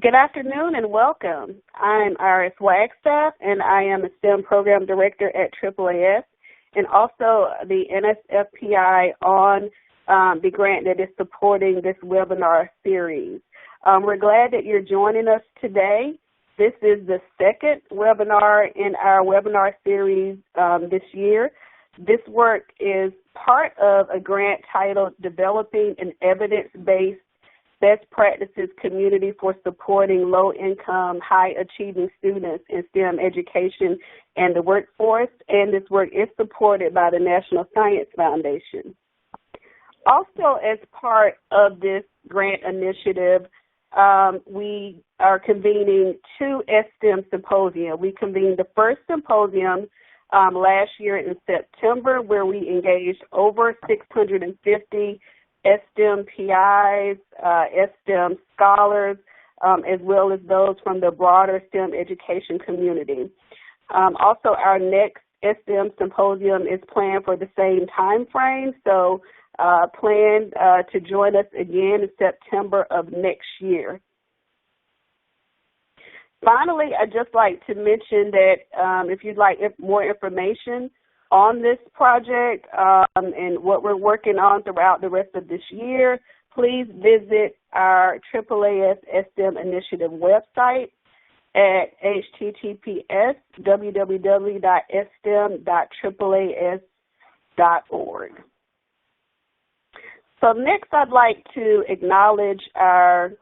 Good afternoon and welcome. I'm Iris Wagstaff, and I am a STEM Program Director at AAAS and also the NSF PI on the grant that is supporting this webinar series. We're glad that you're joining us today. This is the second webinar in our webinar series this year. This work is part of a grant titled Developing an Evidence-Based Best Practices Community for Supporting Low-Income, High-Achieving Students in STEM Education and the Workforce, and this work is supported by the National Science Foundation. Also, as part of this grant initiative, we are convening two STEM symposia. We convened the first symposium last year in September, where we engaged over 650 STEM PIs, STEM scholars, as well as those from the broader STEM education community. Also, our next STEM symposium is planned for the same time frame, so plan to join us again in September of next year. Finally, I'd just like to mention that if you'd like more information on this project and what we're working on throughout the rest of this year, please visit our AAAS STEM Initiative website at https://www.stem.AAS.org. So next, I'd like to acknowledge our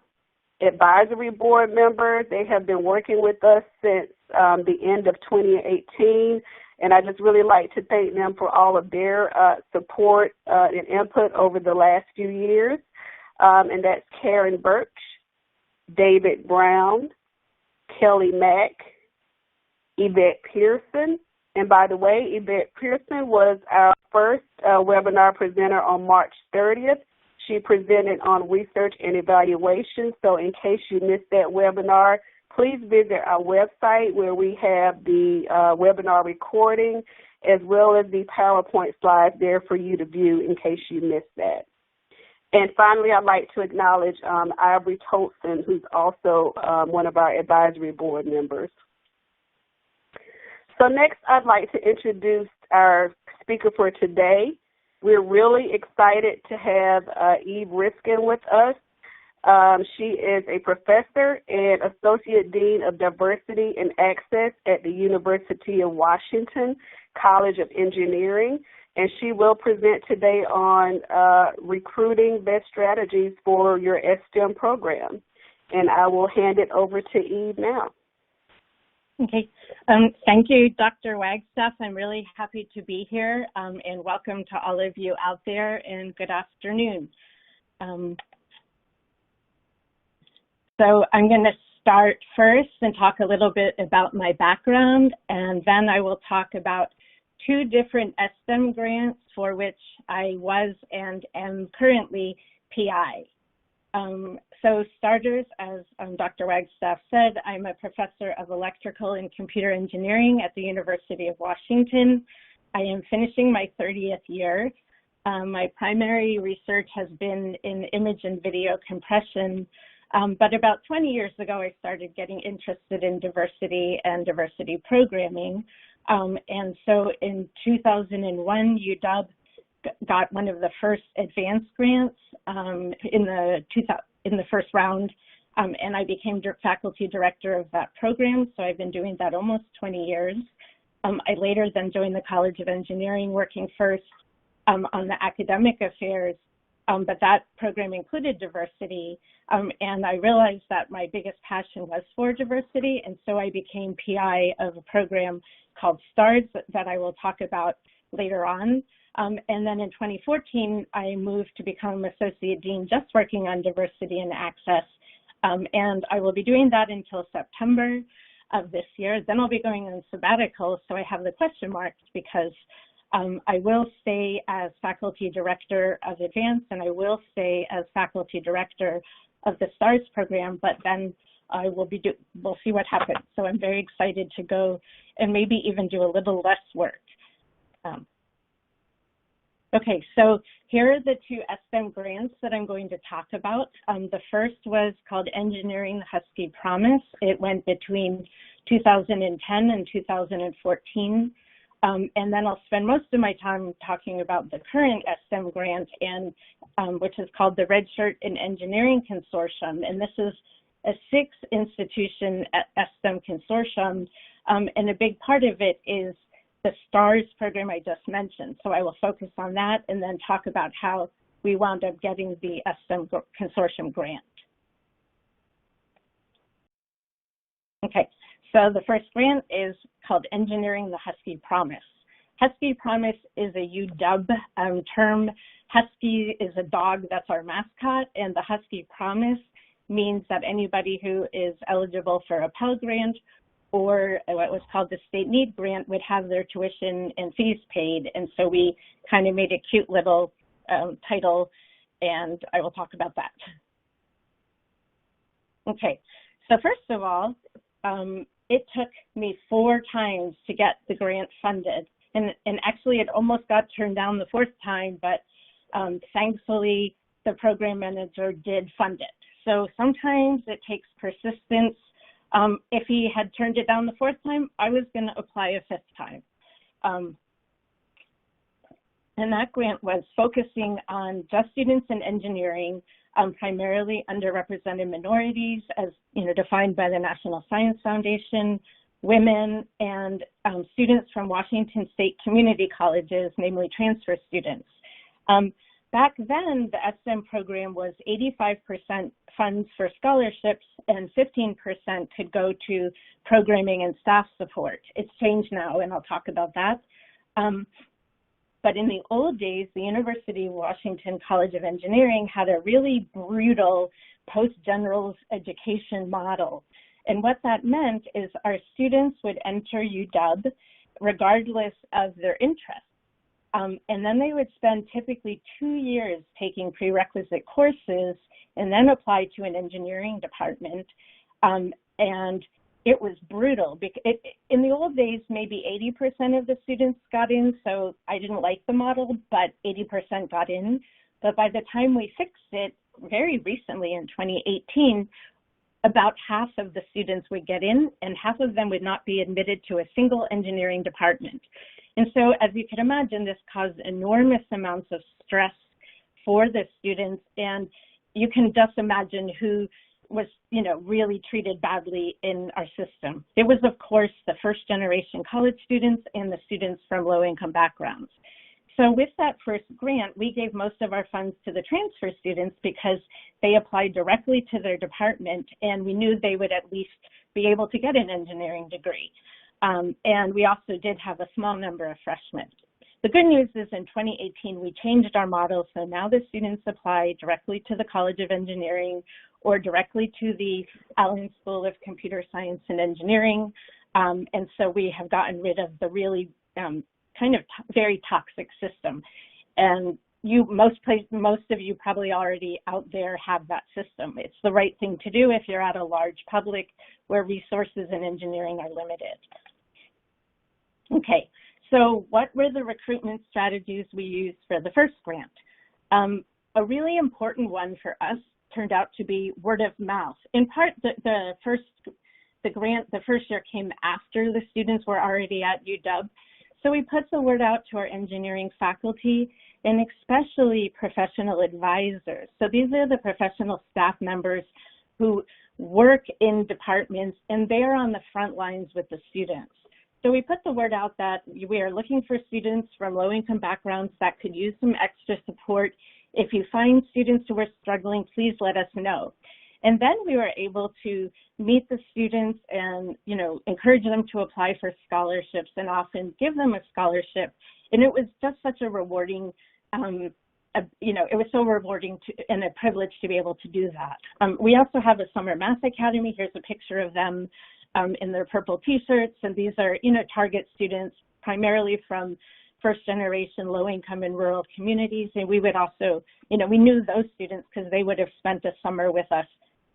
advisory board members. They have been working with us since the end of 2018. And I just really like to thank them for all of their support and input over the last few years. And that's Karen Birch, David Brown, Kelly Mack, Yvette Pearson. And by the way, Yvette Pearson was our first webinar presenter on March 30th. She presented on research and evaluation. So in case you missed that webinar, please visit our website where we have the webinar recording as well as the PowerPoint slides there for you to view in case you missed that. And finally, I'd like to acknowledge Ivory Tolson, who's also one of our advisory board members. So next, I'd like to introduce our speaker for today. We're really excited to have Eve Riskin with us. She is a professor and associate dean of diversity and access at the University of Washington College of Engineering, and she will present today on recruiting best strategies for your STEM program. And I will hand it over to Eve now. Okay. Thank you, Dr. Wagstaff. I'm really happy to be here, and welcome to all of you out there, and good afternoon. So I'm going to start first and talk a little bit about my background, and then I will talk about two different STEM grants for which I was and am currently PI. So starters, as Dr. Wagstaff said, I'm a professor of electrical and computer engineering at the University of Washington. I am finishing my 30th year. My primary research has been in image and video compression. But about 20 years ago, I started getting interested in diversity and diversity programming. And so in 2001, UW got one of the first advanced grants in the first round, and I became faculty director of that program. So I've been doing that almost 20 years. I later then joined the College of Engineering, working first on the academic affairs. But that program included diversity, and I realized that my biggest passion was for diversity, and so I became PI of a program called STARS that I will talk about later on. And then in 2014, I moved to become associate dean, just working on diversity and access, and I will be doing that until September of this year. Then I'll be going on sabbatical, so I have the question marks because I will stay as faculty director of advanced, and I will stay as faculty director of the STARS program, but then I will we'll see what happens. So I'm very excited to go and maybe even do a little less work. Okay, so here are the two STEM grants that I'm going to talk about. The first was called Engineering the Husky Promise. It went between 2010 and 2014. And then I'll spend most of my time talking about the current STEM grant, and which is called the Red Shirt in Engineering Consortium. And this is a 6-institution STEM consortium, and a big part of it is the STARS program I just mentioned. So I will focus on that and then talk about how we wound up getting the STEM consortium grant. Okay, so the first grant is called Engineering the Husky Promise. Husky Promise is a UW term. Husky is a dog, that's our mascot, and the Husky Promise means that anybody who is eligible for a Pell Grant or what was called the State Need Grant would have their tuition and fees paid. And so we kind of made a cute little title, and I will talk about that. Okay, so first of all, it took me 4 times to get the grant funded. And actually it almost got turned down the 4th time, but thankfully the program manager did fund it. So sometimes it takes persistence. If he had turned it down the 4th time, I was going to apply a 5th time. And that grant was focusing on just students in engineering, primarily underrepresented minorities, as defined by the National Science Foundation, women, and students from Washington State community colleges, namely transfer students. Back then, the STEM program was 85% funds for scholarships and 15% could go to programming and staff support. It's changed now, and I'll talk about that. But in the old days, the University of Washington College of Engineering had a really brutal post-generals education model. And what that meant is our students would enter UW regardless of their interests. And then they would spend typically 2 years taking prerequisite courses and then apply to an engineering department. And it was brutal. In the old days, maybe 80% of the students got in, so I didn't like the model, but 80% got in. But by the time we fixed it, very recently in 2018, about half of the students would get in and half of them would not be admitted to a single engineering department. And so, as you can imagine, this caused enormous amounts of stress for the students, and you can just imagine who was, really treated badly in our system. It was, of course, the first generation college students and the students from low-income backgrounds. So with that first grant, we gave most of our funds to the transfer students because they applied directly to their department, and we knew they would at least be able to get an engineering degree. And we also did have a small number of freshmen. The good news is in 2018, we changed our model, so now the students apply directly to the College of Engineering or directly to the Allen School of Computer Science and Engineering. And so we have gotten rid of the really very toxic system. And most of you probably already out there have that system. It's the right thing to do if you're at a large public where resources in engineering are limited. Okay, so what were the recruitment strategies we used for the first grant? A really important one for us turned out to be word of mouth. In part, the first year came after the students were already at UW. So we put the word out to our engineering faculty and especially professional advisors. So these are the professional staff members who work in departments and they're on the front lines with the students. So we put the word out that we are looking for students from low-income backgrounds that could use some extra support. If you find students who are struggling, please let us know. And then we were able to meet the students and, encourage them to apply for scholarships and often give them a scholarship. And it was just such a rewarding, it was so rewarding and a privilege to be able to do that. We also have a summer math academy. Here's a picture of them in their purple t-shirts. And these are, target students primarily from first generation low income and rural communities. And we would also, we knew those students because they would have spent a summer with us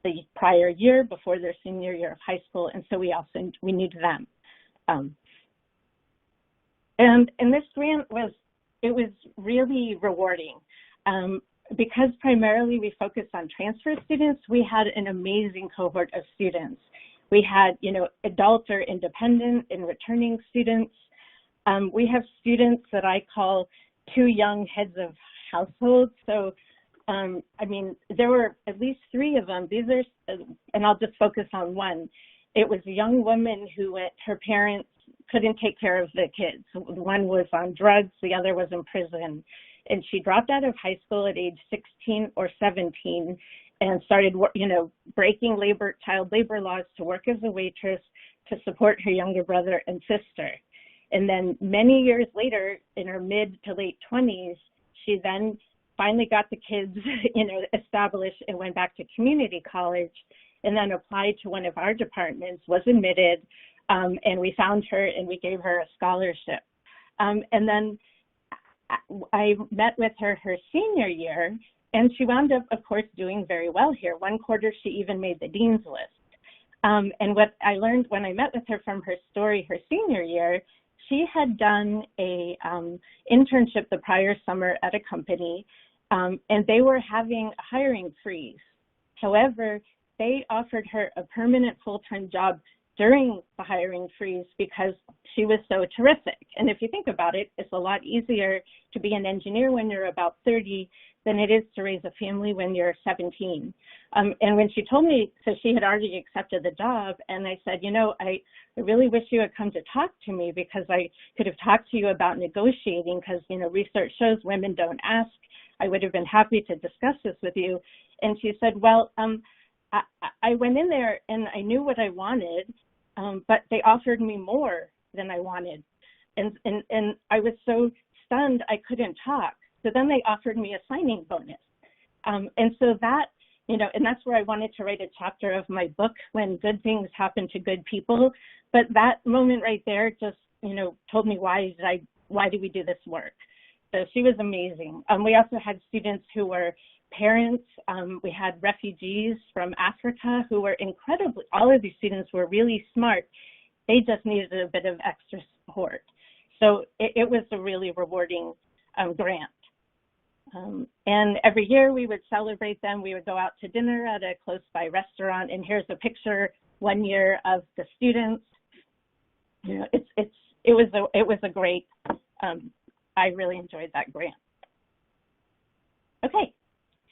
the prior year before their senior year of high school, and so we knew them. And this grant was it was really rewarding. Because primarily we focused on transfer students, we had an amazing cohort of students. We had, adult or independent and returning students. We have students that I call two young heads of households. So, there were at least three of them. These are, and I'll just focus on one. It was a young woman her parents couldn't take care of the kids. One was on drugs, the other was in prison. And she dropped out of high school at age 16 or 17 and started, breaking child labor laws to work as a waitress to support her younger brother and sister. And then many years later, in her mid to late 20s, she then finally got the kids, established and went back to community college and then applied to one of our departments, was admitted, and we found her and we gave her a scholarship. And then I met with her senior year, and she wound up, of course, doing very well here. One quarter, she even made the dean's list. And what I learned when I met with her from her story her senior year, she had done a internship the prior summer at a company, and they were having a hiring freeze. However, they offered her a permanent full-time job during the hiring freeze because she was so terrific. And if you think about it, it's a lot easier to be an engineer when you're about 30 than it is to raise a family when you're 17. And when she told me, so she had already accepted the job, and I said, I really wish you had come to talk to me because I could have talked to you about negotiating because, research shows women don't ask. I would have been happy to discuss this with you. And she said, well, I went in there and I knew what I wanted, but they offered me more than I wanted. And I was so stunned I couldn't talk. So then they offered me a signing bonus. And so that, and that's where I wanted to write a chapter of my book, When Good Things Happen to Good People. But that moment right there just, told me why do we do this work? So she was amazing. We also had students who were parents. We had refugees from Africa who were incredibly, all of these students were really smart. They just needed a bit of extra support. So it was a really rewarding grant. And every year we would celebrate them. We would go out to dinner at a close by restaurant. And here's a picture one year of the students. It was a great, I really enjoyed that grant. Okay.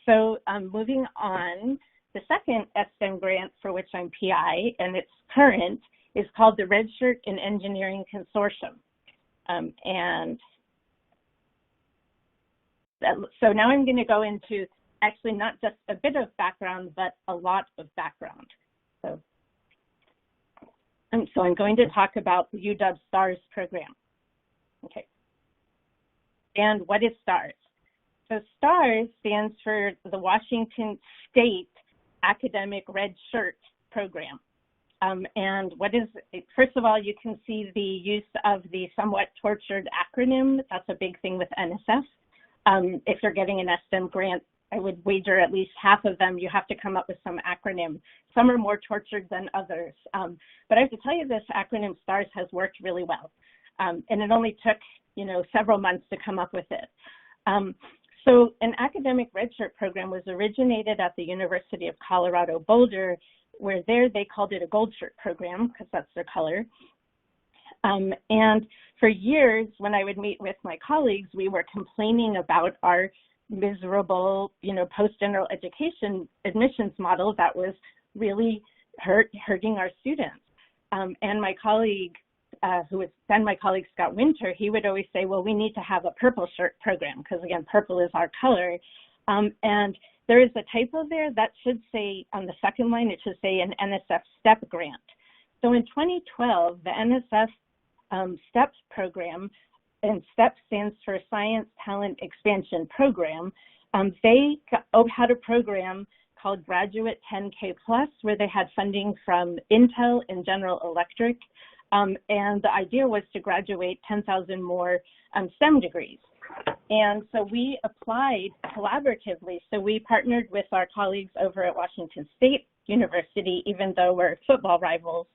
So moving on, the second STEM grant for which I'm PI, and it's current, is called the Red Shirt in Engineering Consortium. So now I'm going to go into actually not just a bit of background, but a lot of background. So I'm going to talk about the UW STARS program. Okay. And what is STARS? So STARS stands for the Washington State Academic Red Shirt Program. And what is, first of all, you can see the use of the somewhat tortured acronym. That's a big thing with NSF. If you're getting an STEM grant, I would wager at least half of them, you have to come up with some acronym. Some are more tortured than others. But I have to tell you, this acronym STARS has worked really well. And it only took, several months to come up with it. So an academic red shirt program was originated at the University of Colorado Boulder, where there they called it a gold shirt program because that's their color. And for years, when I would meet with my colleagues, we were complaining about our miserable, post-general education admissions model that was really hurting our students. And my colleague, who was then my colleague Scott Winter, he would always say, well, we need to have a purple shirt program because, again, purple is our color. And there is a typo there that should say, on the second line, it should say an NSF STEP grant. So in 2012, the NSF STEP program, and STEP stands for Science Talent Expansion Program, they had a program called Graduate 10K Plus, where they had funding from Intel and General Electric. And the idea was to graduate 10,000 more STEM degrees. And so we applied collaboratively. So we partnered with our colleagues over at Washington State University, even though we're football rivals.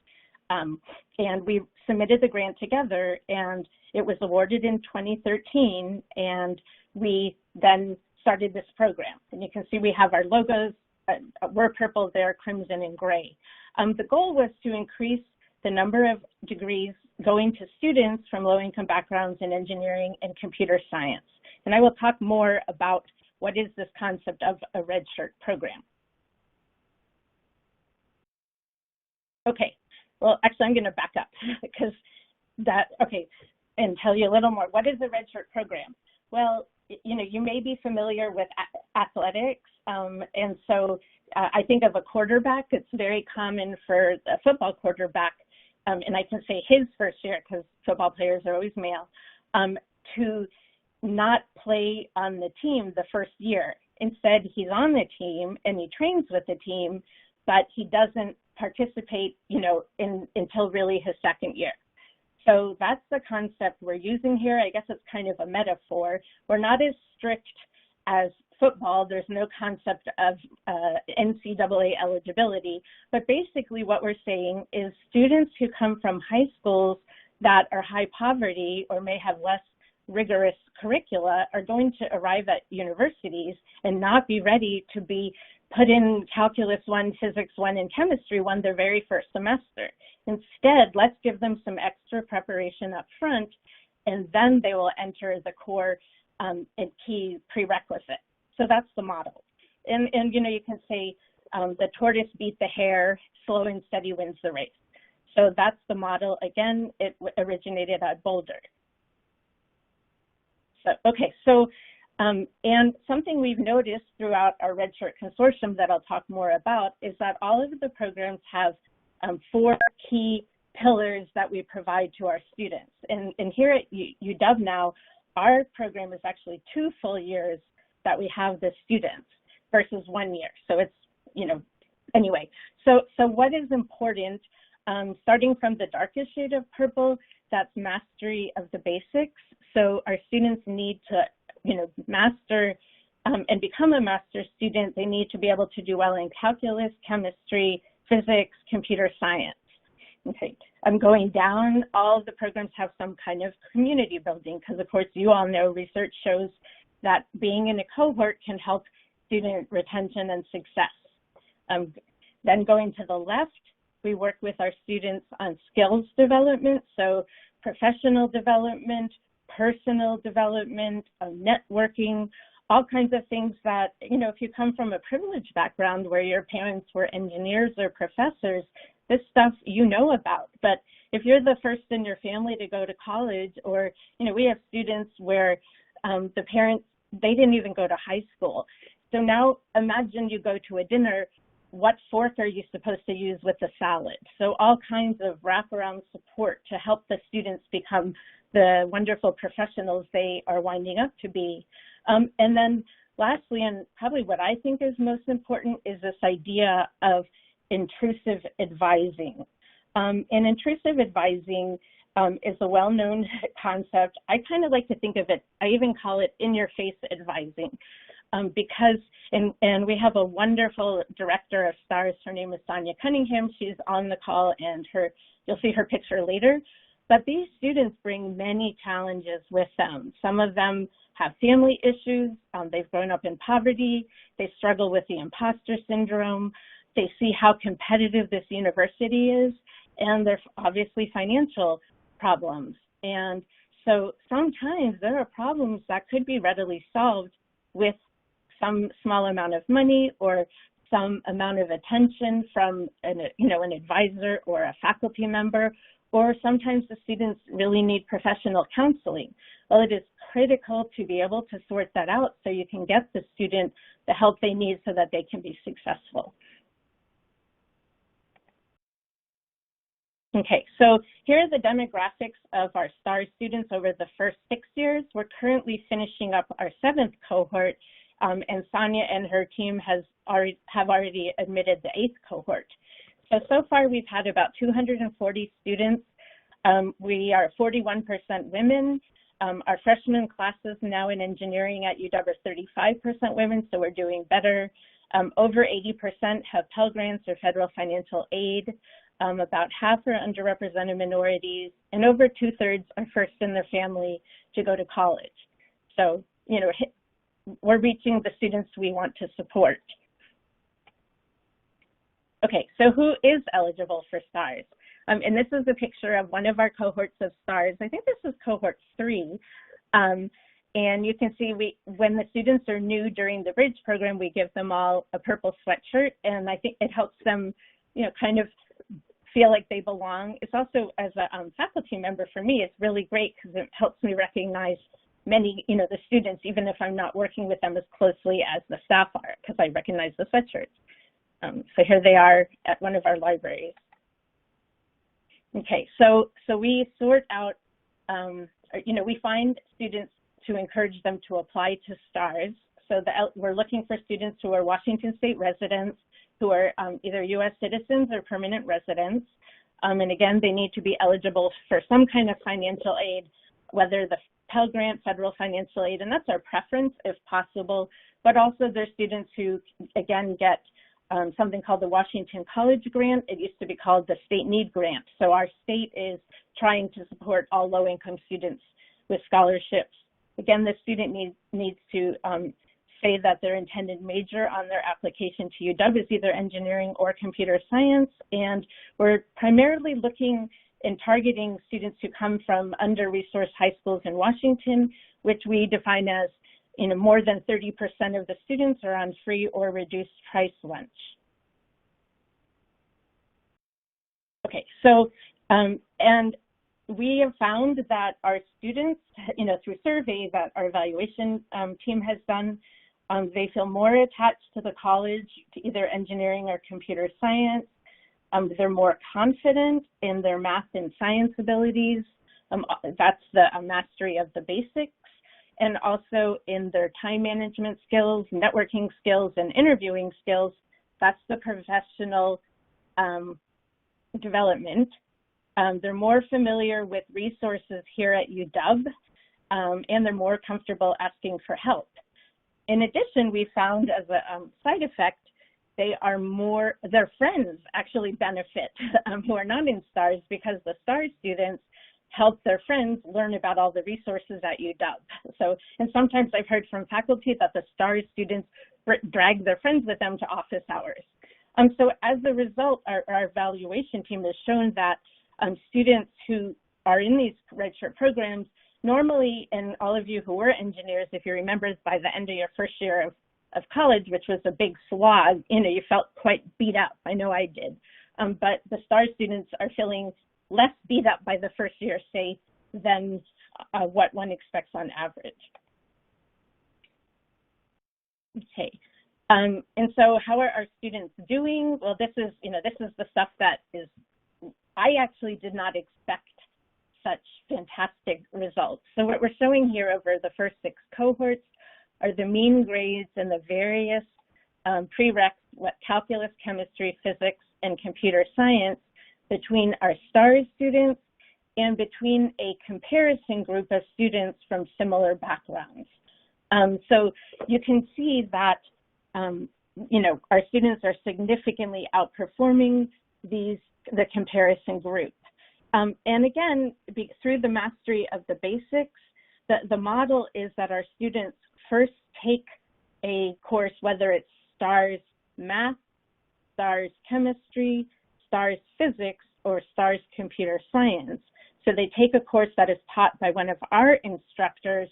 And we submitted the grant together, and it was awarded in 2013, and we then started this program. And you can see we have our logos. We're purple, they're crimson and gray. The goal was to increase the number of degrees going to students from low-income backgrounds in engineering and computer science. And I will talk more about what is this concept of a red shirt program. Okay, well, actually, I'm going to back up because and tell you a little more. What is a red shirt program? Well, you know, you may be familiar with athletics, and so I think of a quarterback. It's very common for a football quarterback, and I can say his first year because football players are always male, to not play on the team the first year. Instead, he's on the team and he trains with the team, but he doesn't participate, you know, until really his second year. So that's the concept we're using here. I guess it's kind of a metaphor. We're not as strict as football. There's no concept of NCAA eligibility, but basically what we're saying is students who come from high schools that are high poverty or may have less rigorous curricula are going to arrive at universities and not be ready to be put in Calculus 1, Physics 1, and Chemistry 1 their very first semester. Instead, let's give them some extra preparation up front, and then they will enter the core and key prerequisite. So that's the model. And you know, you can say the tortoise beat the hare, slow and steady wins the race. So that's the model. Again, it originated at Boulder. So, okay, so, and something we've noticed throughout our Red Shirt Consortium that I'll talk more about is that all of the programs have 4 key pillars that we provide to our students. And here at UW now, our program is actually 2 full years that we have the students versus 1 year. So it's, you know, anyway, so what is important, starting from the darkest shade of purple, that's mastery of the basics. So our students need to, you know, master and become a master student. They need to be able to do well in calculus, chemistry, physics, computer science. Okay, I'm going down. All of the programs have some kind of community building because, of course, you all know research shows that being in a cohort can help student retention and success. Then going to the left, we work with our students on skills development, so professional development, personal development, networking, all kinds of things that, you know, if you come from a privileged background where your parents were engineers or professors, this stuff you know about. But if you're the first in your family to go to college, or, you know, we have students where the parents, they didn't even go to high school. So now imagine you go to a dinner, what fork are you supposed to use with the salad? So all kinds of wraparound support to help the students become the wonderful professionals they are winding up to be. And then lastly, and probably what I think is most important, is this idea of intrusive advising. And intrusive advising is a well-known concept. I kind of like to think of it, I even call it in-your-face advising. Because, and we have a wonderful director of STARS, her name is Sonia Cunningham, she's on the call, and you'll see her picture later. But these students bring many challenges with them. Some of them have family issues, they've grown up in poverty, they struggle with the imposter syndrome, they see how competitive this university is, and there's obviously financial problems. And so sometimes there are problems that could be readily solved with some small amount of money or some amount of attention from an advisor or a faculty member, or sometimes the students really need professional counseling. Well, it is critical to be able to sort that out so you can get the student the help they need so that they can be successful. Okay, so here are the demographics of our STAR students over the first 6 years. We're currently finishing up our 7th cohort, and Sonia and her team have already admitted the 8th cohort. So far we've had about 240 students. We are 41% women. Our freshman classes now in engineering at UW are 35% women, so we're doing better. Over 80% have Pell Grants or federal financial aid. about half are underrepresented minorities, and over 2/3 are first in their family to go to college. So, you know, we're reaching the students we want to support. Okay, so who is eligible for STARS? And this is a picture of one of our cohorts of STARS. I think this is cohort 3. And you can see when the students are new during the Bridge program, we give them all a purple sweatshirt, and I think it helps them, you know, kind of feel like they belong. It's also, as a faculty member for me, it's really great because it helps me recognize many, you know, the students, even if I'm not working with them as closely as the staff are, because I recognize the sweatshirts. So here they are at one of our libraries. Okay, so we sort out, you know, we find students to encourage them to apply to STARS. So we're looking for students who are Washington State residents, who are either U.S. citizens or permanent residents. And again, they need to be eligible for some kind of financial aid, whether the Pell Grant, federal financial aid, and that's our preference if possible, but also there's students who, again, get something called the Washington College Grant. It used to be called the State Need Grant. So our state is trying to support all low-income students with scholarships. Again, the student needs to say that their intended major on their application to UW is either engineering or computer science, and we're primarily looking and targeting students who come from under-resourced high schools in Washington, which we define as, you know, more than 30% of the students are on free or reduced price lunch. Okay, so, and we have found that our students, you know, through survey that our evaluation team has done, they feel more attached to the college, to either engineering or computer science. They're more confident in their math and science abilities. That's the mastery of the basics, and also in their time management skills, networking skills, and interviewing skills. That's the professional development. They're more familiar with resources here at UW, and they're more comfortable asking for help. In addition, we found as a side effect, their friends actually benefit who are not in STARS, because the STARS students help their friends learn about all the resources at UW. So, and sometimes I've heard from faculty that the STARS students drag their friends with them to office hours. So as a result, our evaluation team has shown that students who are in these redshirt programs, normally, and all of you who were engineers, if you remember, by the end of your first year of college, which was a big slog, you know, you felt quite beat up. I know I did. But the STAR students are feeling less beat up by the first year, say, than what one expects on average. Okay. And so how are our students doing? Well, this is the stuff that I actually did not expect such fantastic results. So what we're showing here over the first 6 cohorts are the mean grades in the various prereqs, calculus, chemistry, physics, and computer science between our STARS students and between a comparison group of students from similar backgrounds. So you can see that, our students are significantly outperforming the comparison group. And again, through the mastery of the basics, the model is that our students first take a course, whether it's STARS Math, STARS Chemistry, STARS Physics, or STARS Computer Science. So they take a course that is taught by one of our instructors,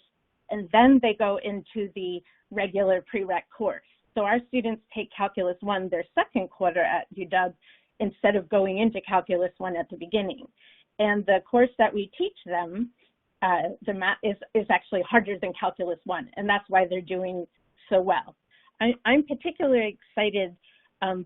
and then they go into the regular prereq course. So our students take Calculus 1 their second quarter at UW instead of going into Calculus 1 at the beginning. And the course that we teach them, the math is actually harder than Calculus 1, and that's why they're doing so well. I'm particularly excited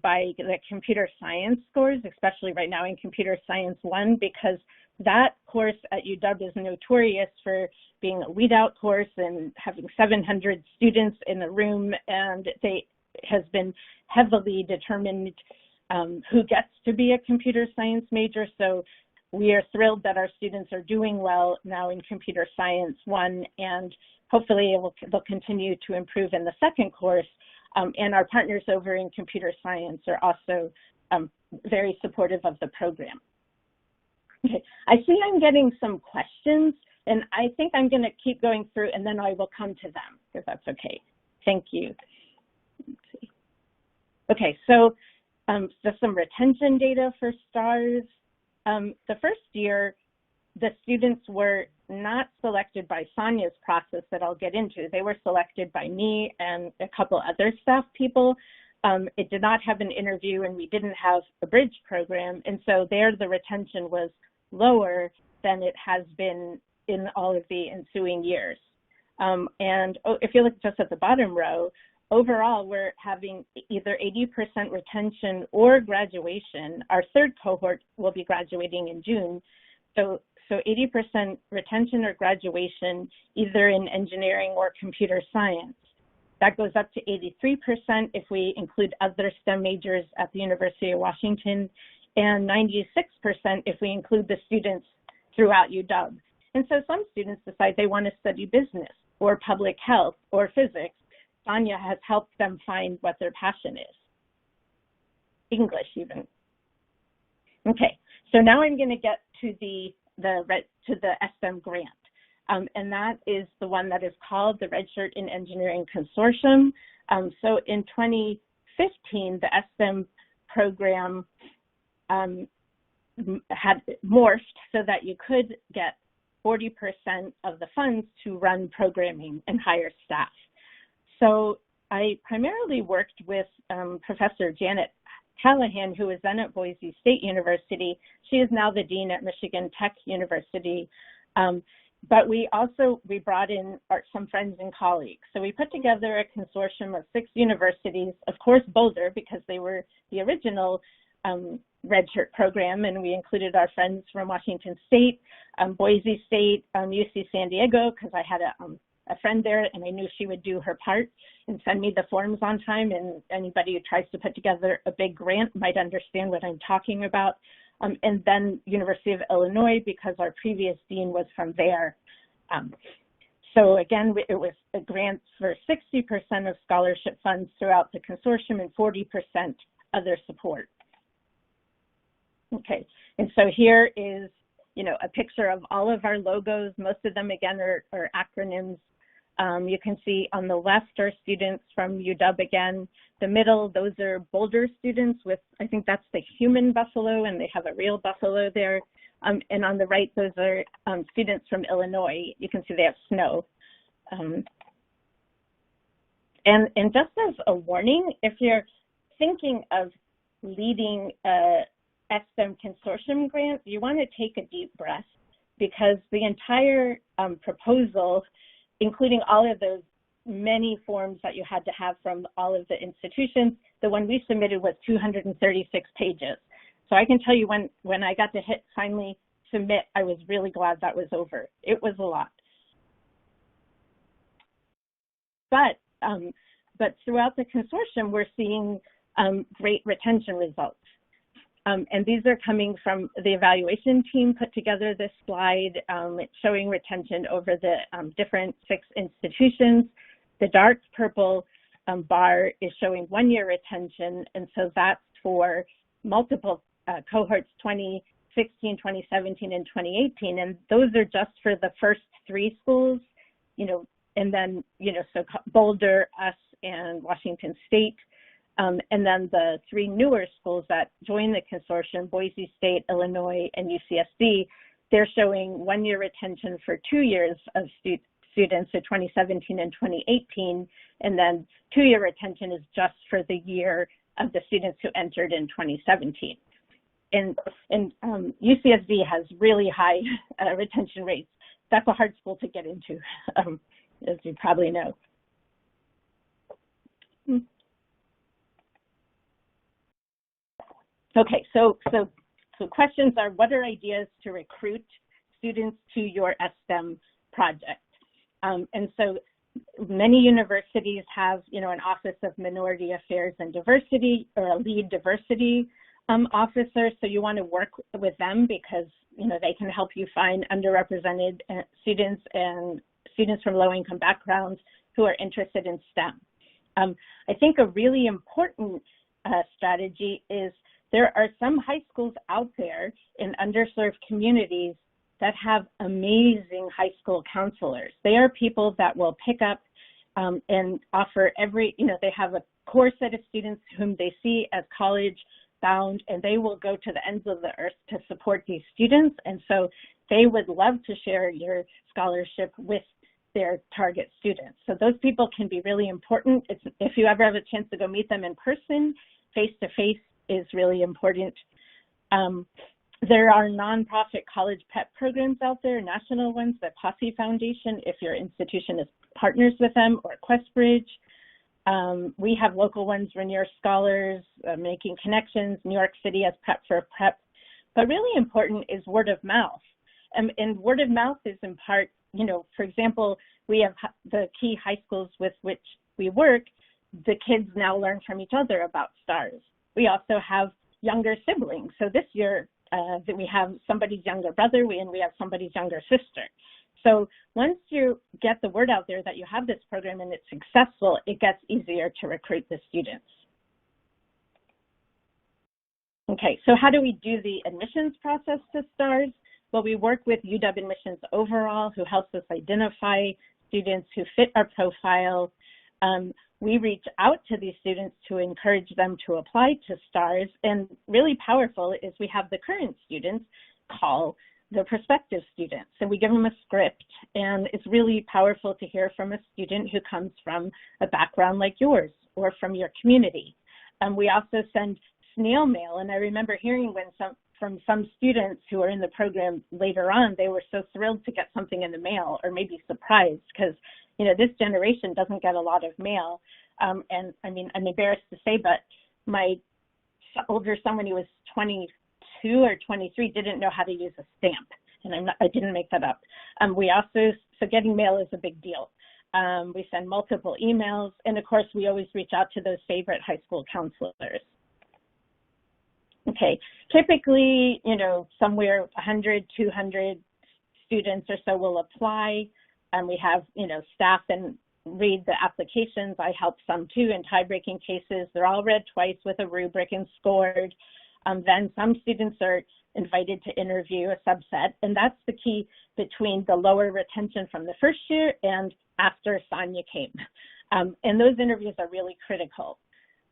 by the computer science scores, especially right now in Computer Science 1, because that course at UW is notorious for being a weed-out course and having 700 students in the room, and it has been heavily determined who gets to be a computer science major. So we are thrilled that our students are doing well now in Computer Science 1, and hopefully they'll continue to improve in the second course. And our partners over in computer science are also very supportive of the program. Okay, I see I'm getting some questions, and I think I'm going to keep going through, and then I will come to them, if that's okay. Thank you. Let's see. Okay, so just some retention data for STARS. The first year, the students were not selected by Sonia's process that I'll get into. They were selected by me and a couple other staff people. It did not have an interview, and we didn't have a bridge program, and so there the retention was lower than it has been in all of the ensuing years. If you look just at the bottom row, overall we're having either 80% retention or graduation. Our third cohort will be graduating in June. So 80% retention or graduation, either in engineering or computer science. That goes up to 83% if we include other STEM majors at the University of Washington, and 96% if we include the students throughout UW. And so some students decide they want to study business or public health or physics. Sonia has helped them find what their passion is. English even. Okay, so now I'm going to get to the STEM grant. And that is the one that is called the Redshirt in Engineering Consortium. So in 2015, the STEM program had morphed so that you could get 40% of the funds to run programming and hire staff. So I primarily worked with Professor Janet Callahan, who was then at Boise State University. She is now the dean at Michigan Tech University. But we brought in some friends and colleagues. So we put together a consortium of 6 universities, of course Boulder, because they were the original Redshirt program, and we included our friends from Washington State, Boise State, UC San Diego, because I had a friend there and I knew she would do her part and send me the forms on time, and anybody who tries to put together a big grant might understand what I'm talking about. And then University of Illinois, because our previous dean was from there. So again, it was a grant for 60% of scholarship funds throughout the consortium and 40% other support. Okay, and so here is, a picture of all of our logos. Most of them, again, are acronyms. You can see on the left are students from UW again. The middle, those are Boulder students with, I think that's the human buffalo, and they have a real buffalo there. And on the right, those are students from Illinois. You can see they have snow. And just as a warning, if you're thinking of leading a STEM consortium grant, you want to take a deep breath, because the entire proposal, including all of those many forms that you had to have from all of the institutions, the one we submitted was 236 pages. So I can tell you when I got to hit finally submit, I was really glad that was over. It was a lot. But throughout the consortium, we're seeing great retention results. And these are coming from the evaluation team put together this slide. It's showing retention over the different 6 institutions. The dark purple bar is showing 1-year retention, and so that's for multiple cohorts, 2016, 2017, and 2018, and those are just for the first 3 schools, and then, so Boulder, us, and Washington State. And then the 3 newer schools that join the consortium, Boise State, Illinois, and UCSD, they're showing 1-year retention for 2 years of students, so 2017 and 2018, and then 2-year retention is just for the year of the students who entered in 2017. And UCSD has really high retention rates. That's a hard school to get into, as you probably know. Okay, so questions are, what are ideas to recruit students to your STEM project? And so many universities have, an Office of Minority Affairs and Diversity, or a lead diversity officer. So you want to work with them because, they can help you find underrepresented students and students from low-income backgrounds who are interested in STEM. I think a really important strategy is there are some high schools out there in underserved communities that have amazing high school counselors. They are people that will pick up and offer they have a core set of students whom they see as college bound, and they will go to the ends of the earth to support these students. And so they would love to share your scholarship with their target students. So those people can be really important. If you ever have a chance to go meet them in person, face-to-face is really important. There are nonprofit college prep programs out there, national ones, the Posse Foundation, if your institution is partners with them, or QuestBridge. We have local ones, Rainier Scholars, Making Connections, New York City has Prep for Prep. But really important is word of mouth. And word of mouth is in part, for example, we have the key high schools with which we work, the kids now learn from each other about STARS. We also have younger siblings. So this year that we have somebody's younger brother and we have somebody's younger sister. So once you get the word out there that you have this program and it's successful, it gets easier to recruit the students. Okay, so how do we do the admissions process to STARS? Well, we work with UW Admissions overall, who helps us identify students who fit our profile. We reach out to these students to encourage them to apply to STARS. And really powerful is we have the current students call the prospective students. So we give them a script, and it's really powerful to hear from a student who comes from a background like yours or from your community. We also send snail mail, and I remember hearing from some students who are in the program later on, they were so thrilled to get something in the mail, or maybe surprised, because this generation doesn't get a lot of mail. And I mean, I'm embarrassed to say, but my older son, when he was 22 or 23, didn't know how to use a stamp, and I didn't make that up. So getting mail is a big deal. We send multiple emails, and of course, we always reach out to those favorite high school counselors. Okay, typically, somewhere 100, 200 students or so will apply, and we have, staff and read the applications. I help some too in tie-breaking cases. They're all read twice with a rubric and scored. Then some students are invited to interview a subset, and that's the key between the lower retention from the first year and after Sonia came. And those interviews are really critical.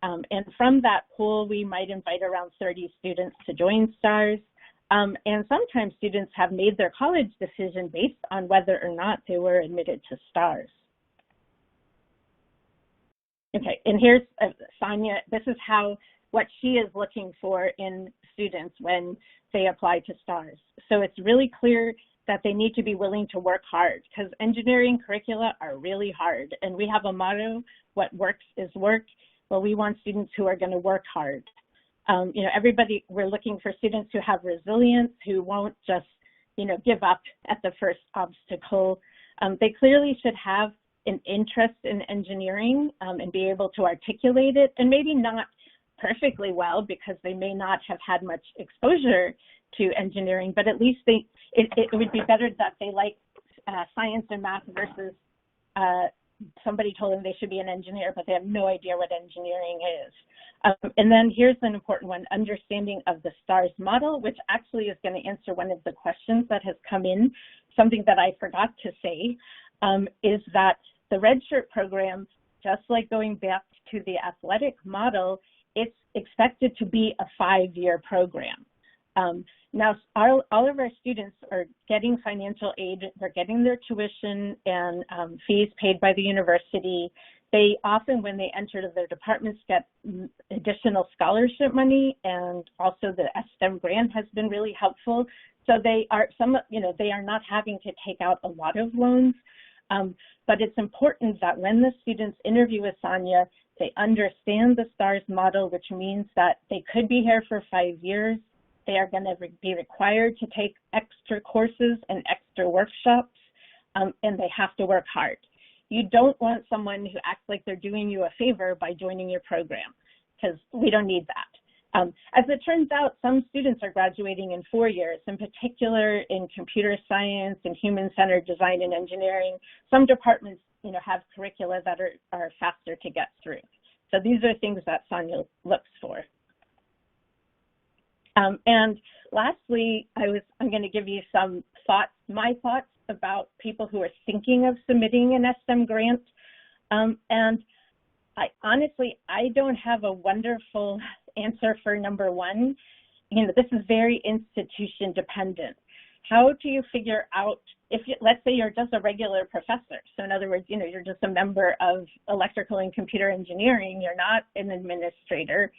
And from that pool, we might invite around 30 students to join STARS. And sometimes students have made their college decision based on whether or not they were admitted to STARS. Okay, and here's Sonia. This is what she is looking for in students when they apply to STARS. So it's really clear that they need to be willing to work hard, because engineering curricula are really hard. And we have a motto, what works is work. Well, we want students who are going to work hard. We're looking for students who have resilience, who won't just, give up at the first obstacle. They clearly should have an interest in engineering and be able to articulate it, and maybe not perfectly well because they may not have had much exposure to engineering, but at least it would be better that they like science and math versus somebody told them they should be an engineer, but they have no idea what engineering is. And then here's an important one, understanding of the STARS model, which actually is going to answer one of the questions that has come in. Something that I forgot to say is that the Red Shirt program, just like going back to the athletic model, it's expected to be a 5-year program. Now, all of our students are getting financial aid. They're getting their tuition and fees paid by the university. They often, when they enter their departments, get additional scholarship money, and also the STEM grant has been really helpful. So they are not having to take out a lot of loans. But it's important that when the students interview with Sonia, they understand the STARS model, which means that they could be here for 5 years. They are going to be required to take extra courses and extra workshops, and they have to work hard. You don't want someone who acts like they're doing you a favor by joining your program, because we don't need that. As it turns out, some students are graduating in 4 years, in particular in computer science and human-centered design and engineering. Some departments, have curricula that are faster to get through. So these are things that Sonia looks for. And lastly, I'm going to give you some thoughts, my thoughts about people who are thinking of submitting an STEM grant. And I don't have a wonderful answer for number one. This is very institution dependent. How do you figure out let's say you're just a regular professor. So in other words, you're just a member of electrical and computer engineering. You're not an administrator,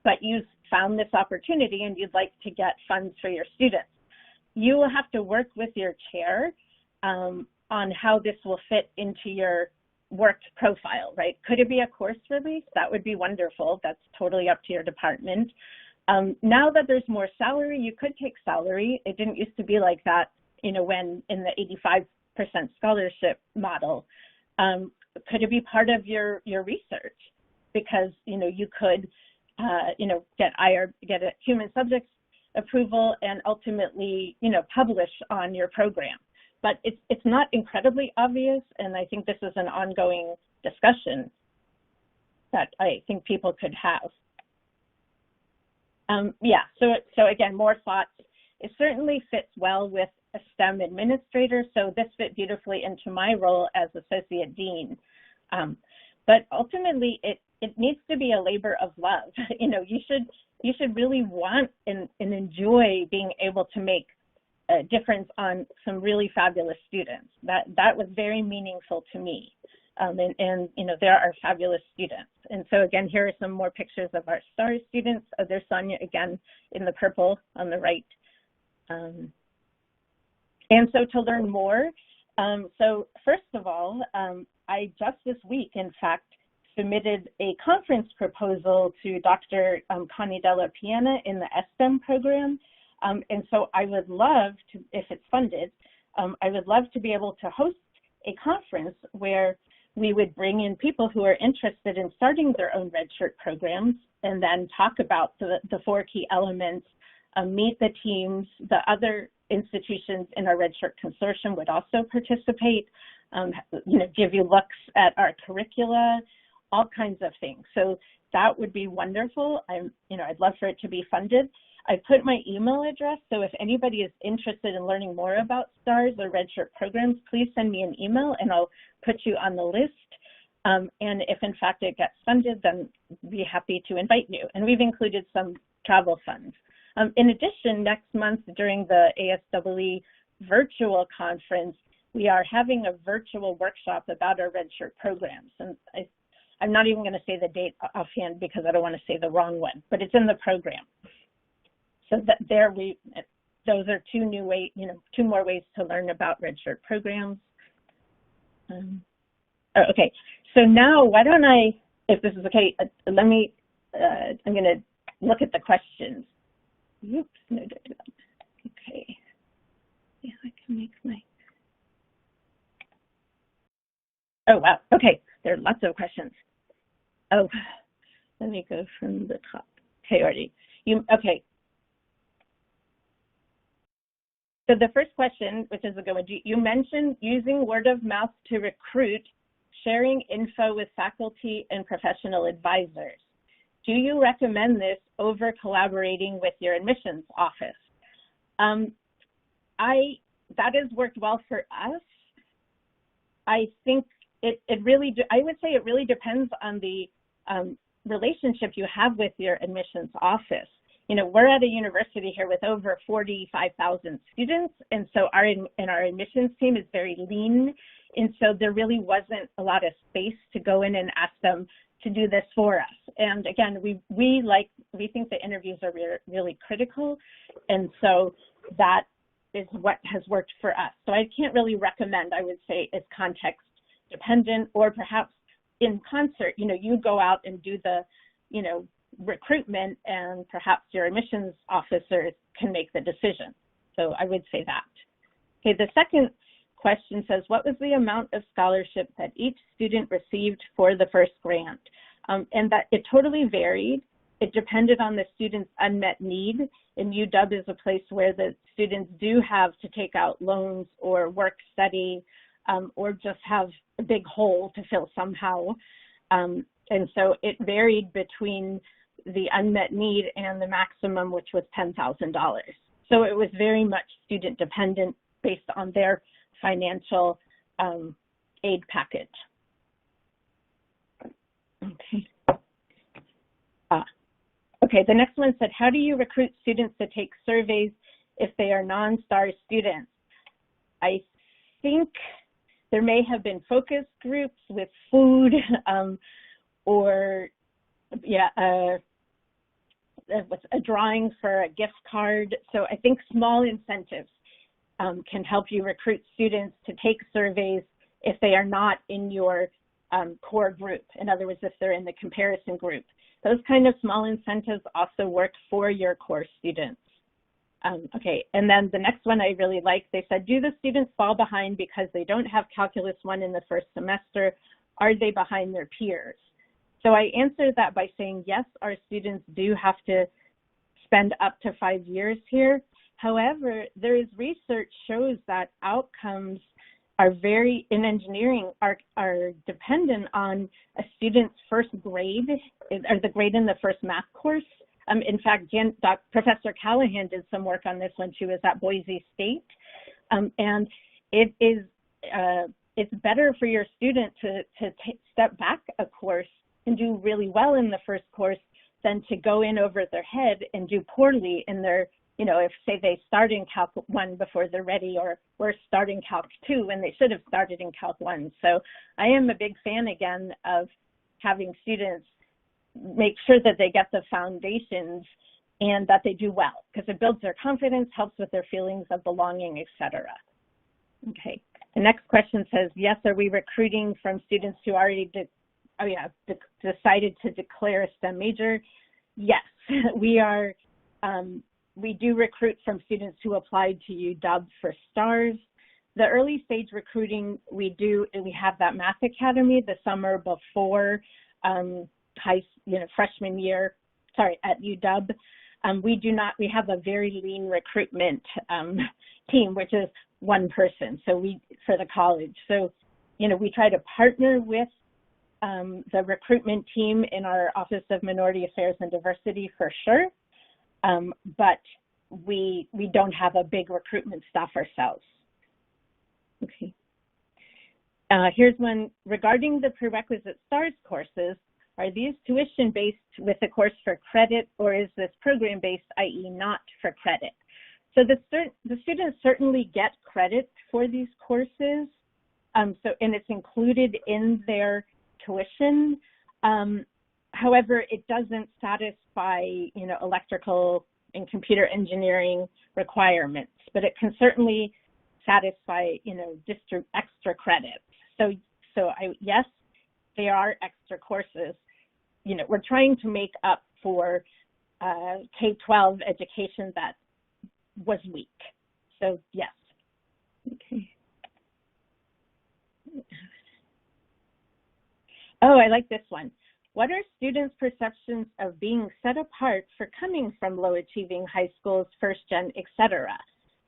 but you found this opportunity and you'd like to get funds for your students. You will have to work with your chair on how this will fit into your work profile, right? Could it be a course release? That would be wonderful. That's totally up to your department. Now that there's more salary, you could take salary. It didn't used to be like that, when in the 85% scholarship model. Could it be part of your research? Because, you could, get a human subjects approval and ultimately, publish on your program. But it's not incredibly obvious, and I think this is an ongoing discussion that I think people could have. So again, more thoughts. It certainly fits well with a STEM administrator, so this fit beautifully into my role as associate dean. But ultimately, it needs to be a labor of love. You should really want and enjoy being able to make a difference on some really fabulous students. That was very meaningful to me. And there are fabulous students. And so again, here are some more pictures of our STAR students. There's Sonia again in the purple on the right. And so to learn more, so first of all, I just this week, in fact, submitted a conference proposal to Dr. Connie Della Piana in the STEM program. And so I would love to, if it's funded, I would love to be able to host a conference where we would bring in people who are interested in starting their own redshirt programs and then talk about the four key elements, meet the teams. The other institutions in our redshirt consortium would also participate, give you looks at our curricula, all kinds of things. So that would be wonderful. I'd love for it to be funded. I put my email address, so if anybody is interested in learning more about STARS or redshirt programs, please send me an email and I'll put you on the list. And if in fact it gets funded, then be happy to invite you. And we've included some travel funds. In addition, next month during the ASEE virtual conference, we are having a virtual workshop about our redshirt programs. And I'm not even going to say the date offhand because I don't want to say the wrong one, but it's in the program. So that those are two more ways to learn about redshirt programs. Okay, so now why don't I, if this is okay, I'm going to look at the questions. Oops, no, okay. Yeah, I can make my, oh wow, okay, there are lots of questions. Oh, let me go from the top. Okay, already, okay. So the first question, which is a good one, you mentioned using word of mouth to recruit, sharing info with faculty and professional advisors. Do you recommend this over collaborating with your admissions office? That has worked well for us. I think I would say it really depends on the relationship you have with your admissions office. We're at a university here with over 45,000 students, and so our admissions team is very lean, and so there really wasn't a lot of space to go in and ask them to do this for us. And again, we think the interviews are really critical, and so that is what has worked for us. So I can't really recommend. I would say it's context dependent, or perhaps in concert. You go out and do the recruitment, and perhaps your admissions officers can make the decision. So I would say that. Okay, the second question says, what was the amount of scholarship that each student received for the first grant? And that it totally varied. It depended on the student's unmet need. And UW is a place where the students do have to take out loans or work study, or just have a big hole to fill somehow. And so it varied between the unmet need and the maximum, which was $10,000. So it was very much student dependent based on their financial aid package. Okay. Okay, the next one said, how do you recruit students to take surveys if they are non-STAR students? I think there may have been focus groups with food or a drawing for a gift card. So I think small incentives can help you recruit students to take surveys if they are not in your core group. In other words, if they're in the comparison group. Those kind of small incentives also work for your core students. Okay, and then the next one I really like, they said, do the students fall behind because they don't have Calculus 1 in the first semester? Are they behind their peers? So I answered that by saying, yes, our students do have to spend up to 5 years here. However, there is research shows that outcomes are very, in engineering, are dependent on a student's first grade, or the grade in the first math course. In fact, Professor Callahan did some work on this when she was at Boise State. And it's better for your student to step back a course and do really well in the first course than to go in over their head and do poorly in their, if say they start in Calc 1 before they're ready, or we're starting Calc 2 when they should have started in Calc 1. So I am a big fan, again, of having students make sure that they get the foundations and that they do well, because it builds their confidence, helps with their feelings of belonging, etc. Okay, the next question says, yes, are we recruiting from students who already decided to declare a STEM major? Yes, we are. We do recruit from students who applied to UW for STARS. The early stage recruiting we have that Math Academy the summer before freshman year, at UW. We have a very lean recruitment team, which is one person, for the college. So, we try to partner with the recruitment team in our Office of Minority Affairs and Diversity for sure, but we don't have a big recruitment staff ourselves. Okay. Here's one. Regarding the prerequisite STARS courses, are these tuition-based with the course for credit, or is this program-based, i.e. not for credit? So the students certainly get credit for these courses, and it's included in their tuition. However, it doesn't satisfy, electrical and computer engineering requirements, but it can certainly satisfy, extra credits. Yes, they are extra courses. We're trying to make up for K-12 education that was weak. So yes. Okay. Oh, I like this one. What are students' perceptions of being set apart for coming from low-achieving high schools, first-gen, etc.?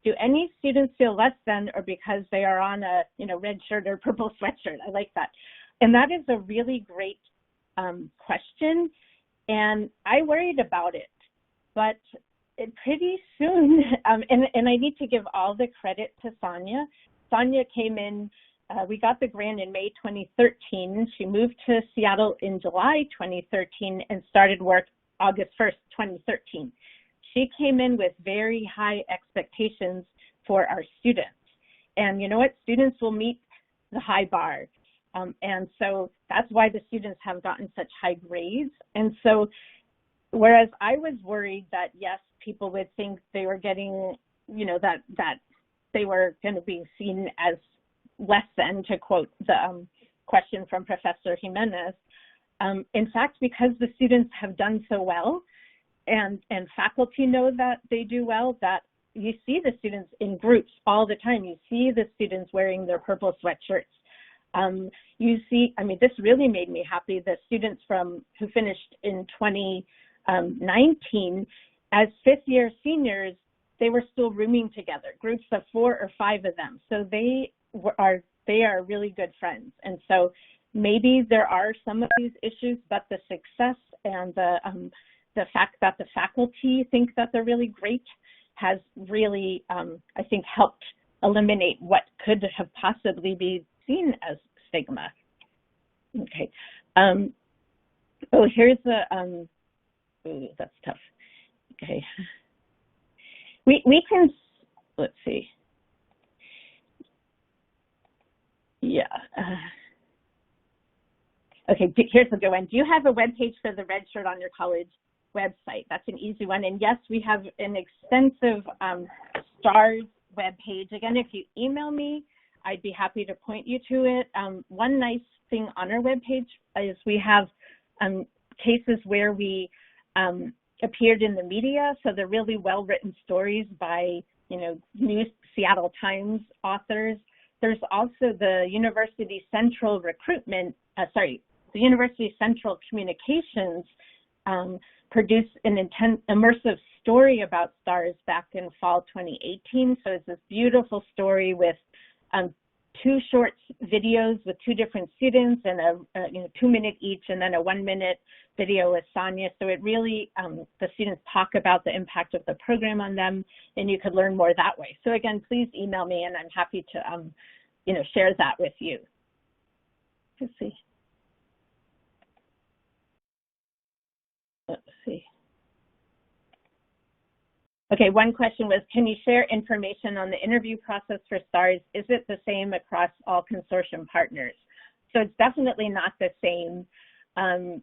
Do any students feel less than, or because they are on a red shirt or purple sweatshirt? I like that. And that is a really great question, and I worried about it, but pretty soon, and I need to give all the credit to Sonia. Sonia came in, we got the grant in May 2013. She moved to Seattle in July 2013 and started work August 1st, 2013. She came in with very high expectations for our students. And you know what? Students will meet the high bar. And so that's why the students have gotten such high grades. And so, whereas I was worried that, yes, people would think they were getting, that they were going to be seen as less than, to quote the question from Professor Jimenez. In fact, because the students have done so well, and faculty know that they do well, that you see the students in groups all the time. You see the students wearing their purple sweatshirts. You see, this really made me happy. The students who finished in 2019, as fifth-year seniors, they were still rooming together, groups of 4 or 5 of them. So they are really good friends. And so maybe there are some of these issues, but the success and the fact that the faculty think that they're really great has really, I think, helped eliminate what could have possibly been seen as stigma. Okay. Oh, here's the, ooh, that's tough. Okay. We can, let's see. Yeah. Okay, here's a good one. Do you have a web page for the Red Shirt on your college website? That's an easy one. And yes, we have an extensive STARS web page. Again, if you email me, I'd be happy to point you to it. One nice thing on our web page is we have cases where we appeared in the media. So they're really well-written stories by, new Seattle Times authors. There's also the University Central the University Central Communications produced an immersive story about STARS back in fall 2018. So it's this beautiful story with 2 short videos with 2 different students and a 2-minute each, and then a 1-minute video with Sonia. So it really, the students talk about the impact of the program on them, and you could learn more that way. So again, please email me, and I'm happy to, share that with you. Let's see. Okay, one question was, can you share information on the interview process for STARS? Is it the same across all consortium partners? So it's definitely not the same,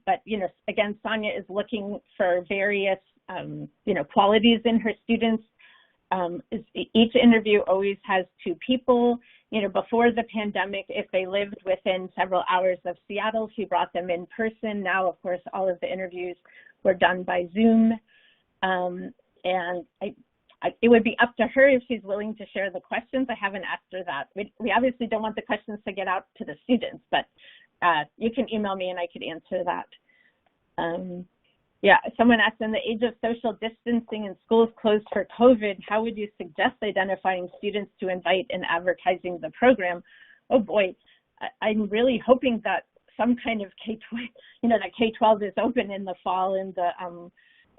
but, again, Sonia is looking for various, qualities in her students. Each interview always has 2 people. Before the pandemic, if they lived within several hours of Seattle, she brought them in person. Now, of course, all of the interviews were done by Zoom. And it would be up to her if she's willing to share the questions. I haven't asked her that. We obviously don't want the questions to get out to the students, but you can email me and I could answer that. Yeah, someone asked, in the age of social distancing and schools closed for COVID, how would you suggest identifying students to invite and advertising the program? Oh boy, I'm really hoping that some kind of K-12, that K-12 is open in the fall and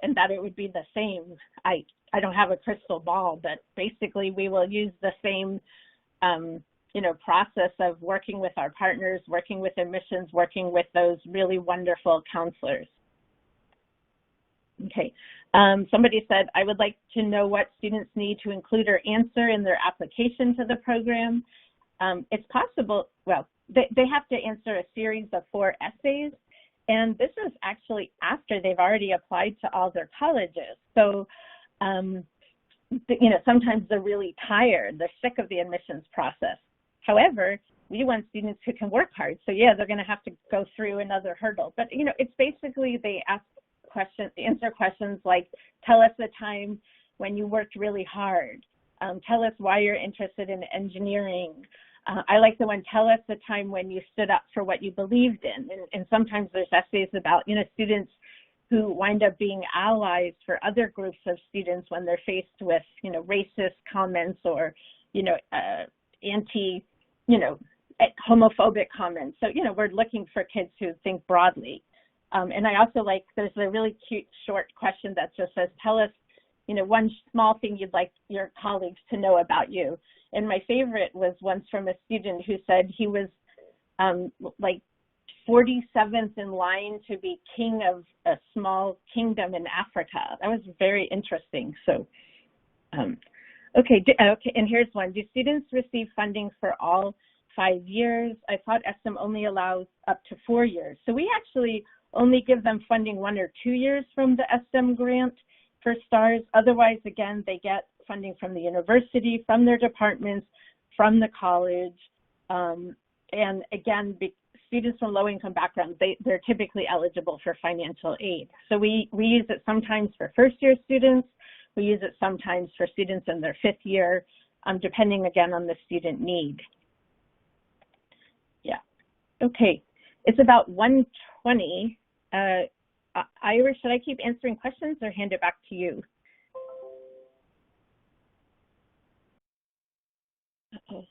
and that it would be the same. I don't have a crystal ball, but basically we will use the same, process of working with our partners, working with admissions, working with those really wonderful counselors. Okay, somebody said, I would like to know what students need to include or answer in their application to the program. It's possible, well, they have to answer a series of 4 essays, and this is actually after they've already applied to all their colleges. So, sometimes they're really tired, they're sick of the admissions process. However, we want students who can work hard. So yeah, they're gonna have to go through another hurdle. But it's basically they answer questions like, tell us a time when you worked really hard. Tell us why you're interested in engineering. I like the one, tell us the time when you stood up for what you believed in. And sometimes there's essays about, students who wind up being allies for other groups of students when they're faced with, racist comments or, homophobic comments. So, we're looking for kids who think broadly. And I also like, there's a really cute short question that just says, tell us, one small thing you'd like your colleagues to know about you. And my favorite was once from a student who said he was like 47th in line to be king of a small kingdom in Africa. That was very interesting. So, okay, and here's one. Do students receive funding for all 5 years? I thought SM only allows up to 4 years. So we actually only give them funding 1 or 2 years from the SM grant for STARS. Otherwise, again, they get funding from the university, from their departments, from the college. And again, students from low-income backgrounds, they're typically eligible for financial aid. So we use it sometimes for first-year students. We use it sometimes for students in their 5th year, depending, again, on the student need. Yeah. Okay. It's about 1:20. Ira, should I keep answering questions or hand it back to you? Uh-oh.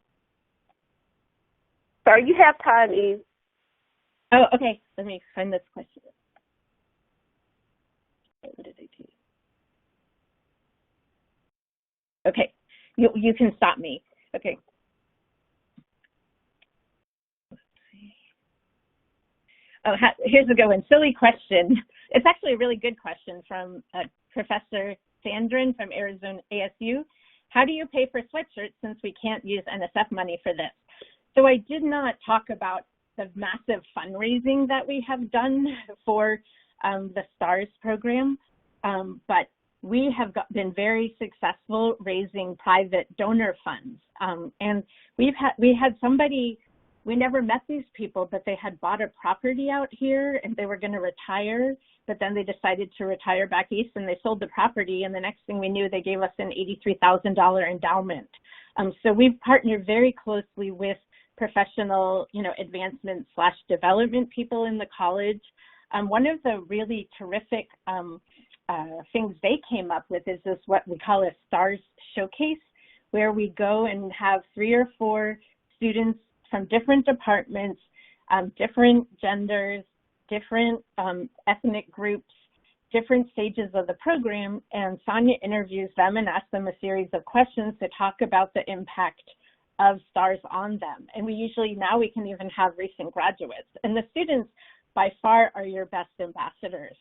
Sorry, you have time, Eve. Oh, okay. Let me find this question. Okay, you can stop me. Okay. Oh, here's a good one. Silly question. It's actually a really good question from Professor Sandrin from Arizona ASU. How do you pay for sweatshirts since we can't use NSF money for this? So I did not talk about the massive fundraising that we have done for the STARS program, but we have been very successful raising private donor funds. And we had somebody, we never met these people, but they had bought a property out here and they were going to retire, but then they decided to retire back east and they sold the property. And the next thing we knew, they gave us an $83,000 endowment. So we've partnered very closely with professional, advancement / development people in the college. One of the really terrific things they came up with is this, what we call a STARS showcase, where we go and have 3 or 4 students from different departments, different genders, different ethnic groups, different stages of the program, and Sonia interviews them and asks them a series of questions to talk about the impact of STARS on them. And now we can even have recent graduates. And the students by far are your best ambassadors.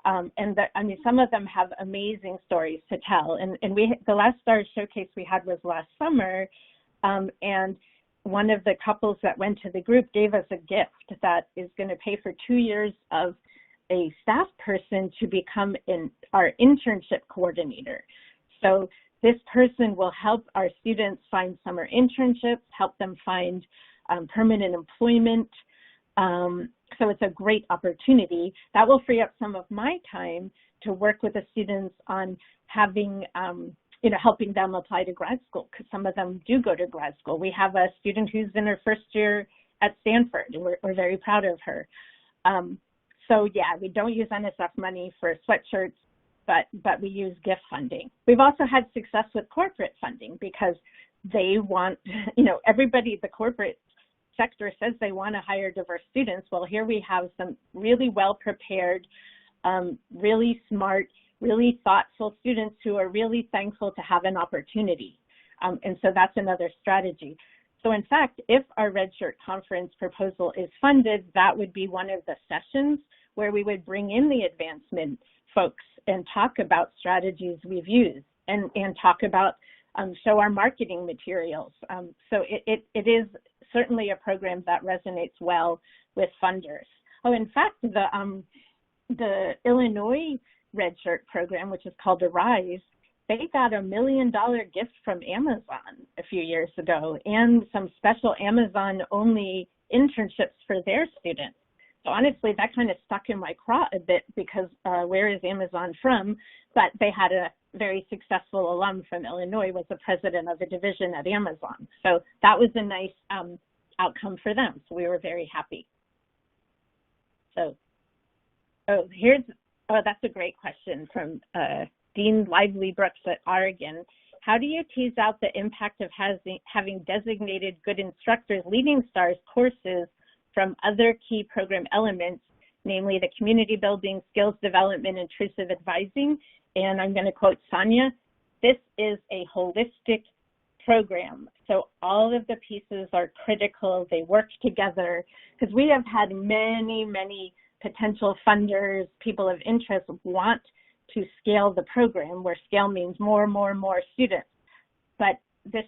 Some of them have amazing stories to tell. And the last STARS showcase we had was last summer, and one of the couples that went to the group gave us a gift that is going to pay for 2 years of a staff person to become our internship coordinator. So this person will help our students find summer internships, help them find permanent employment. So it's a great opportunity. That will free up some of my time to work with the students on having helping them apply to grad school, because some of them do go to grad school. We have a student who's in her first year at Stanford, and we're very proud of her. So yeah, we don't use NSF money for sweatshirts, but we use gift funding. We've also had success with corporate funding because they want, everybody, the corporate sector says they want to hire diverse students. Well, here we have some really well-prepared, really smart, really thoughtful students who are really thankful to have an opportunity. And so that's another strategy. So in fact, if our Red Shirt Conference proposal is funded, that would be one of the sessions where we would bring in the advancement folks and talk about strategies we've used and talk about, show our marketing materials. So it is certainly a program that resonates well with funders. Oh, in fact, the Illinois Red Shirt program, which is called Arise, they got $1 million gift from Amazon a few years ago and some special Amazon-only internships for their students. So honestly, that kind of stuck in my craw a bit because where is Amazon from? But they had a very successful alum from Illinois, was the president of the division at Amazon. So that was a nice outcome for them. So we were very happy. So, that's a great question from Dean Lively Brooks at Oregon. How do you tease out the impact of having designated good instructors leading STARS courses from other key program elements, namely the community building, skills development, intrusive advising? And I'm going to quote Sonia, this is a holistic program. So all of the pieces are critical. They work together, because we have had many, many potential funders, people of interest want to scale the program, where scale means more students. But this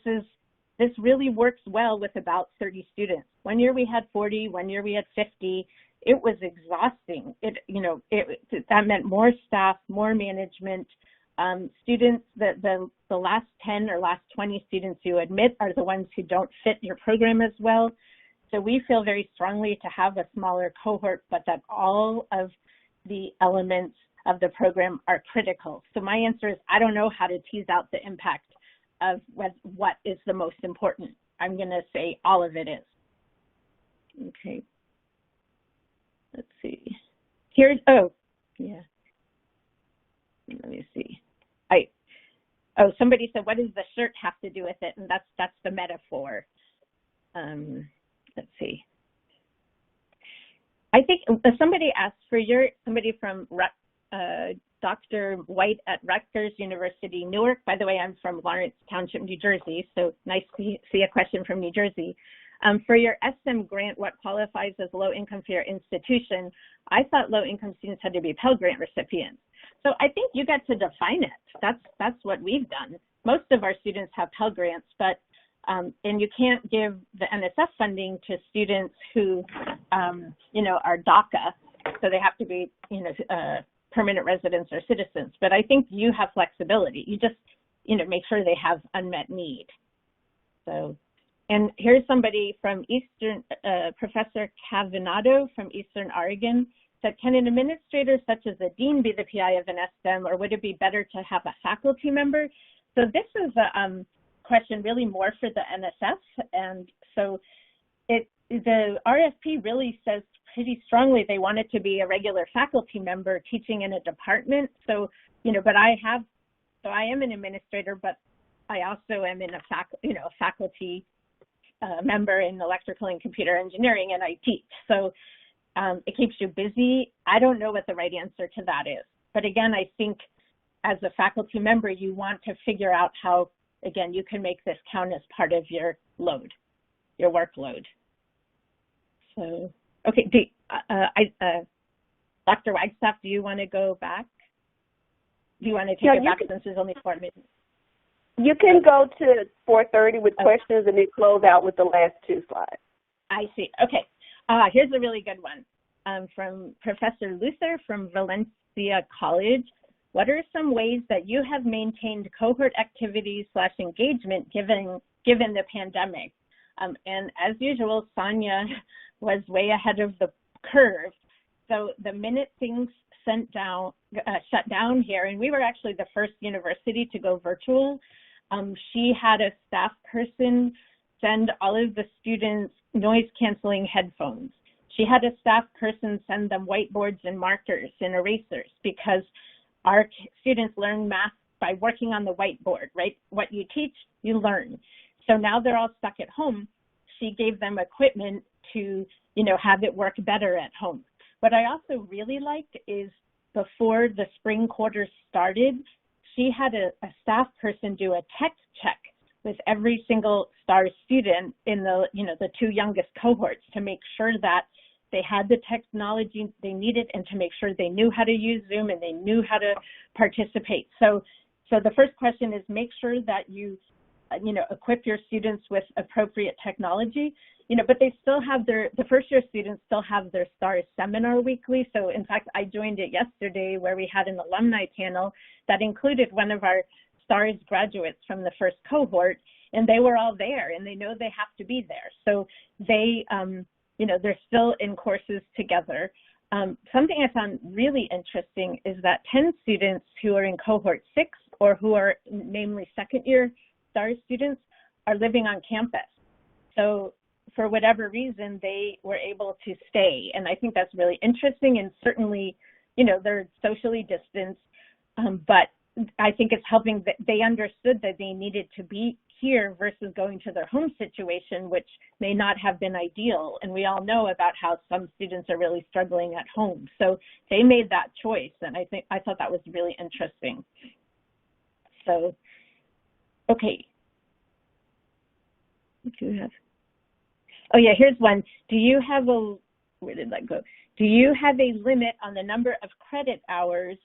really works well with about 30 students. One year we had 40, one year we had 50. It was exhausting. That meant more staff, more management. Students, the last 10 or last 20 students you admit are the ones who don't fit your program as well. So we feel very strongly to have a smaller cohort, but that all of the elements of the program are critical. So my answer is, I don't know how to tease out the impact of what is the most important. I'm going to say all of it is. Okay. Let's see. Let me see. Somebody said, what does the shirt have to do with it? And that's the metaphor. Let's see. I think somebody asked somebody from Dr. White at Rutgers University, Newark. By the way, I'm from Lawrence Township, New Jersey, so nice to see a question from New Jersey. For your STEM grant, what qualifies as low income for your institution? I thought low income students had to be Pell Grant recipients. So I think you get to define it. That's what we've done. Most of our students have Pell Grants, but and you can't give the NSF funding to students who, are DACA, so they have to be, permanent residents or citizens. But I think you have flexibility. You just, make sure they have unmet need. So, and here's somebody from Eastern, Professor Cavanado from Eastern Oregon said, can an administrator such as the dean be the PI of an STEM, or would it be better to have a faculty member? So this is a question really more for the NSF, and so the RFP really says pretty strongly they want it to be a regular faculty member teaching in a department. So, but I am an administrator, but I also am in a faculty member in electrical and computer engineering, and I teach. So it keeps you busy. I don't know what the right answer to that is, but again, I think as a faculty member, you want to figure out how, again, you can make this count as part of your load, your workload. So, okay, Dr. Wagstaff, do you want to go back? Do you want to take it back since there's only 4 minutes? You can go to 4:30 with questions and then close out with the last 2 slides. I see. Okay. Here's a really good one from Professor Luther from Valencia College. What are some ways that you have maintained cohort activities / engagement given the pandemic? And as usual, Sonia was way ahead of the curve. So the minute things shut down here, and we were actually the first university to go virtual, she had a staff person send all of the students noise canceling headphones. She had a staff person send them whiteboards and markers and erasers, because our students learn math by working on the whiteboard, right? What you teach, you learn. So now they're all stuck at home. She gave them equipment to, have it work better at home. What I also really liked is before the spring quarter started, she had a staff person do a tech check with every single STAR student in the 2 youngest cohorts to make sure that they had the technology they needed and to make sure they knew how to use Zoom and they knew how to participate. So the first question is make sure that you, equip your students with appropriate technology, but they still have the first year students still have their STARS seminar weekly. So in fact, I joined it yesterday where we had an alumni panel that included one of our STARS graduates from the first cohort, and they were all there and they know they have to be there. So they, they're still in courses together. Something I found really interesting is that 10 students who are in cohort 6 or who are namely second year STARS students are living on campus. So for whatever reason, they were able to stay. And I think that's really interesting. And certainly, they're socially distanced, but I think it's helping that they understood that they needed to be here versus going to their home situation, which may not have been ideal. And we all know about how some students are really struggling at home. So they made that choice. And I thought that was really interesting. So, okay. What do you have? Oh yeah, here's one. Where did that go? Do you have a limit on the number of credit hours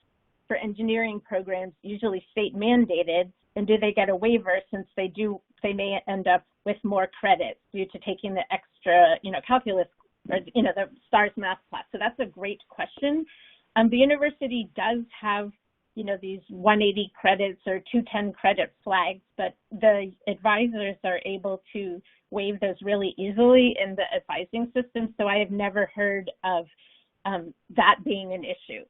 for engineering programs, usually state mandated, and do they get a waiver since they may end up with more credits due to taking the extra, calculus or, the STARS math class? So that's a great question. The university does have, these 180 credits or 210 credit flags, but the advisors are able to waive those really easily in the advising system. So I have never heard of that being an issue.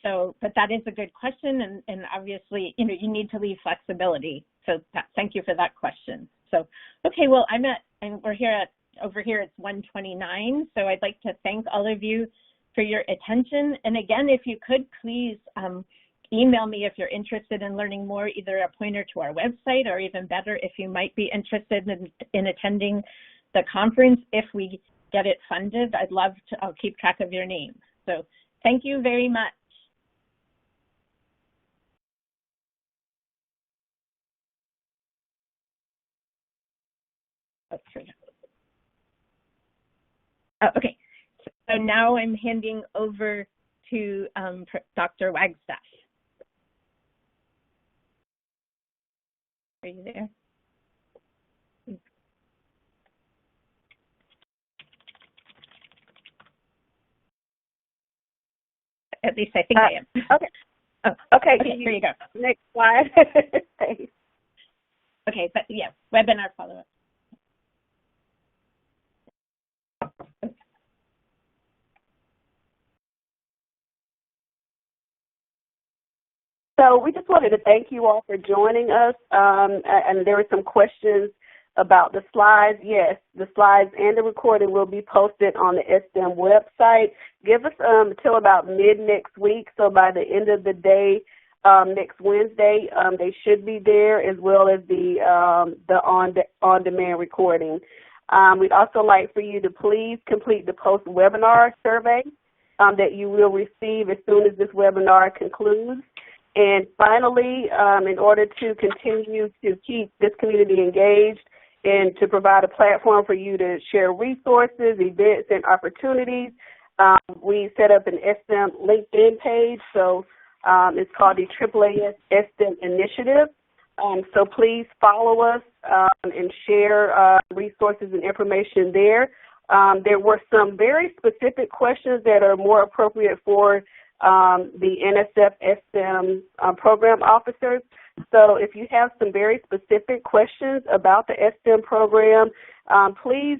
So, but that is a good question, and obviously, you need to leave flexibility. So thank you for that question. So, okay, well, over here it's 1:29. So I'd like to thank all of you for your attention. And again, if you could please email me if you're interested in learning more, either a pointer to our website, or even better, if you might be interested in attending the conference. If we get it funded, I'll keep track of your name. So thank you very much. Oh, here we go. Okay, so now I'm handing over to Dr. Wagstaff. Are you there? At least I think I am. Okay. Oh, okay. Here you go. Next slide. Thanks. Okay, but yeah, webinar follow-up. So we just wanted to thank you all for joining us. And there were some questions about the slides. Yes, the slides and the recording will be posted on the STEM website. Give us until about mid next week. So by the end of the day, next Wednesday, they should be there, as well as the on-demand recording. We'd also like for you to please complete the post-webinar survey that you will receive as soon as this webinar concludes. And finally, in order to continue to keep this community engaged and to provide a platform for you to share resources, events, and opportunities, we set up an STEM LinkedIn page. So it's called the AAAS STEM Initiative. So please follow us and share resources and information there. There were some very specific questions that are more appropriate for the NSF STEM program officers. So if you have some very specific questions about the STEM program, please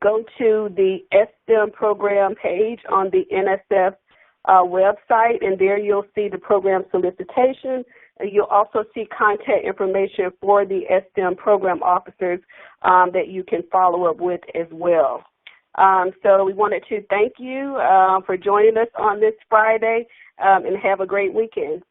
go to the STEM program page on the NSF website, and there you'll see the program solicitation. You'll also see contact information for the STEM program officers that you can follow up with as well. So we wanted to thank you for joining us on this Friday, and have a great weekend.